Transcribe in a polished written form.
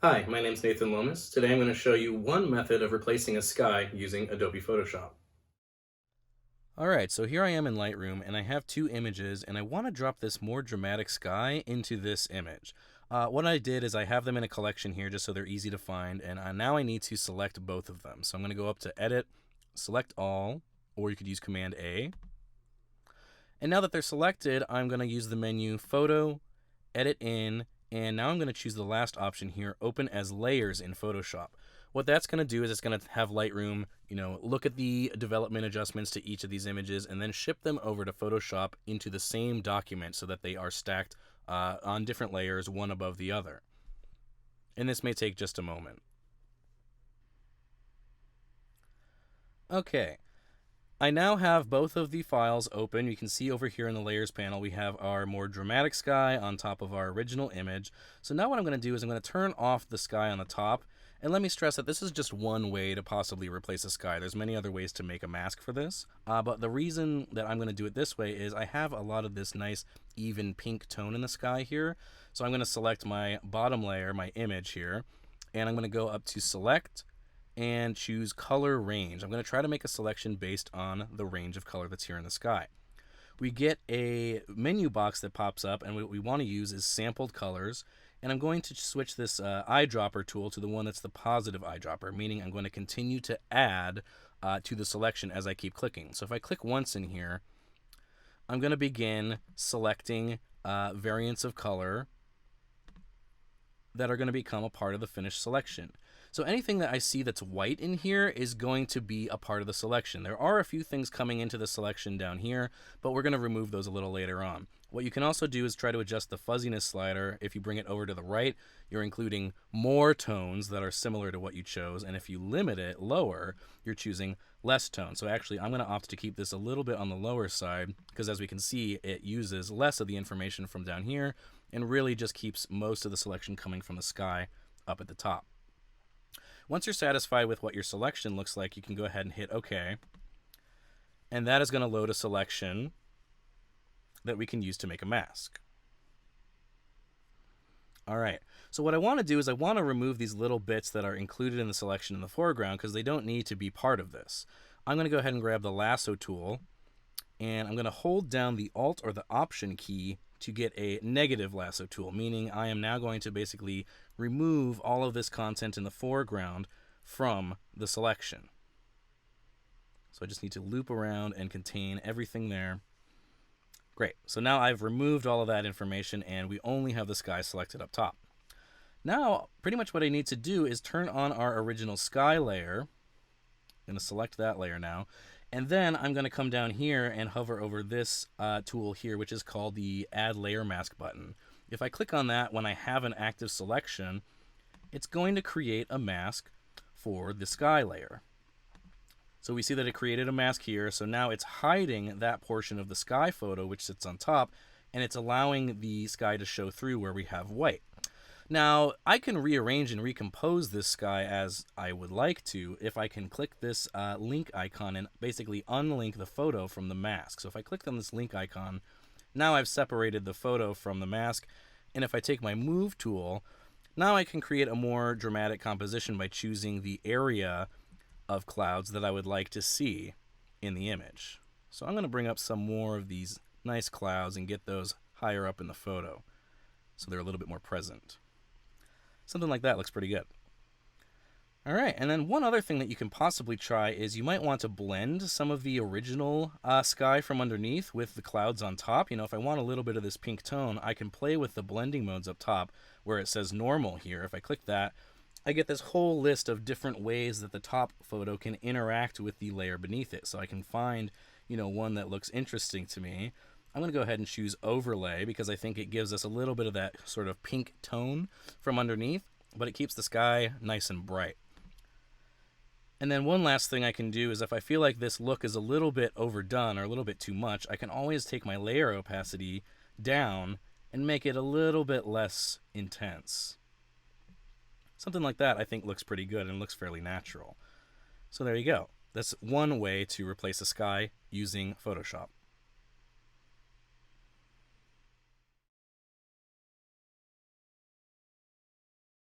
Hi, my name is Nathan Lomas. Today I'm going to show you one method of replacing a sky using Adobe Photoshop. Alright, so here I am in Lightroom, and I have two images, and I want to drop this more dramatic sky into this image. What I did is I have them in a collection here just so they're easy to find, and now I need to select both of them. So I'm going to go up to Edit, Select All, or you could use Command A. And now that they're selected, I'm going to use the menu Photo, Edit In, and now I'm going to choose the last option here, Open as Layers in Photoshop. What that's going to do is it's going to have Lightroom, look at the development adjustments to each of these images and then ship them over to Photoshop into the same document so that they are stacked on different layers, one above the other. And this may take just a moment. Okay, I now have both of the files open. You can see over here in the layers panel, we have our more dramatic sky on top of our original image. So now what I'm going to do is I'm going to turn off the sky on the top. And let me stress that this is just one way to possibly replace a sky. There's many other ways to make a mask for this. But the reason that I'm going to do it this way is I have a lot of this nice even pink tone in the sky here. So I'm going to select my bottom layer, my image here, and I'm going to go up to Select, and choose color range. I'm going to try to make a selection based on the range of color that's here in the sky. We get a menu box that pops up, and what we want to use is sampled colors. And I'm going to switch this eyedropper tool to the one that's the positive eyedropper, meaning I'm going to continue to add to the selection as I keep clicking. So if I click once in here, I'm going to begin selecting variants of color that are going to become a part of the finished selection. So anything that I see that's white in here is going to be a part of the selection. There are a few things coming into the selection down here, but we're going to remove those a little later on. What you can also do is try to adjust the fuzziness slider. If you bring it over to the right, you're including more tones that are similar to what you chose, and if you limit it lower, you're choosing less tones. So actually, I'm going to opt to keep this a little bit on the lower side, because as we can see, it uses less of the information from down here, and really just keeps most of the selection coming from the sky up at the top. Once you're satisfied with what your selection looks like, you can go ahead and hit OK. And that is going to load a selection that we can use to make a mask. All right, so what I want to do is I want to remove these little bits that are included in the selection in the foreground because they don't need to be part of this. I'm going to go ahead and grab the lasso tool, and I'm going to hold down the Alt or the Option key to get a negative lasso tool, meaning I am now going to basically remove all of this content in the foreground from the selection. So I just need to loop around and contain everything there. Great, so now I've removed all of that information and we only have the sky selected up top. Now, pretty much what I need to do is turn on our original sky layer. I'm going to select that layer now. And then I'm going to come down here and hover over this tool here, which is called the Add Layer Mask button. If I click on that when I have an active selection, it's going to create a mask for the sky layer. So we see that it created a mask here, so now it's hiding that portion of the sky photo which sits on top, and it's allowing the sky to show through where we have white. Now, I can rearrange and recompose this sky as I would like to if I can click this link icon and basically unlink the photo from the mask. So if I click on this link icon, now I've separated the photo from the mask, and if I take my Move tool, now I can create a more dramatic composition by choosing the area of clouds that I would like to see in the image. So I'm going to bring up some more of these nice clouds and get those higher up in the photo so they're a little bit more present. Something like that looks pretty good. All right, and then one other thing that you can possibly try is you might want to blend some of the original sky from underneath with the clouds on top. If I want a little bit of this pink tone, I can play with the blending modes up top where it says normal here. If I click that, I get this whole list of different ways that the top photo can interact with the layer beneath it. So I can find, one that looks interesting to me. I'm going to go ahead and choose overlay because I think it gives us a little bit of that sort of pink tone from underneath, but it keeps the sky nice and bright. And then one last thing I can do is if I feel like this look is a little bit overdone or a little bit too much, I can always take my layer opacity down and make it a little bit less intense. Something like that I think looks pretty good and looks fairly natural. So there you go. That's one way to replace a sky using Photoshop.